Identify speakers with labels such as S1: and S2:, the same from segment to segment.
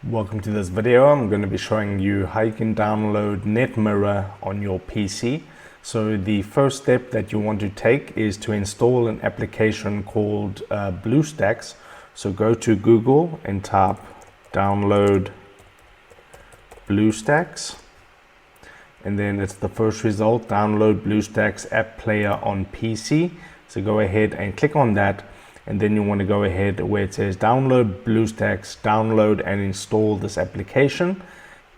S1: Welcome to this video. I'm going to be showing you how you can download Netmirror on your PC. So the first step that you want to take is to install an application called BlueStacks. So go to Google and type download BlueStacks. And then it's the first result, download BlueStacks app player on PC. So go ahead and click on that. And then you want to go ahead where it says download BlueStacks, download and install this application.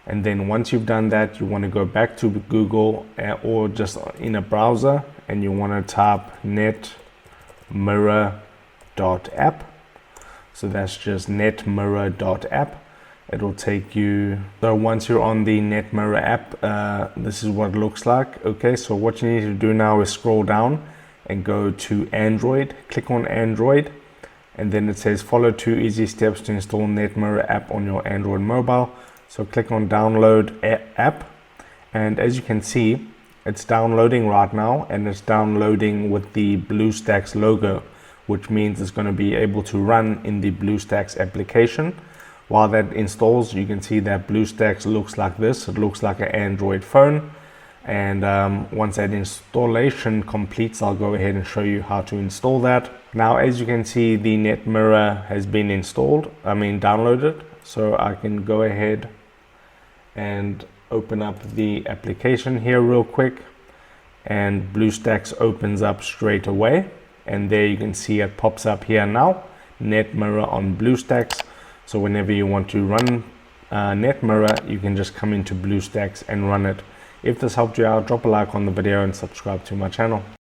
S1: And then once you've done that, you want to go back to Google or just in a browser, and you want to type netmirror.app. So that's just netmirror.app. It'll take you, so once you're on the Netmirror app, this is what it looks like. Okay, so what you need to do now is scroll down and go to Android, click on Android, and then it says follow 2 easy steps to install Netmirror app on your Android mobile. So click on download app, and as you can see, it's downloading right now, and it's downloading with the BlueStacks logo, which means it's going to be able to run in the BlueStacks application. While that installs, you can see that BlueStacks looks like this. It looks like an Android phone. And once that installation completes, I'll go ahead and show you how to install that. Now, as you can see, the Netmirror has been downloaded. So I can go ahead and open up the application here real quick, and BlueStacks opens up straight away. And there you can see it pops up here now, Netmirror on BlueStacks. So whenever you want to run Netmirror, you can just come into BlueStacks and run it. If this helped you out, drop a like on the video and subscribe to my channel.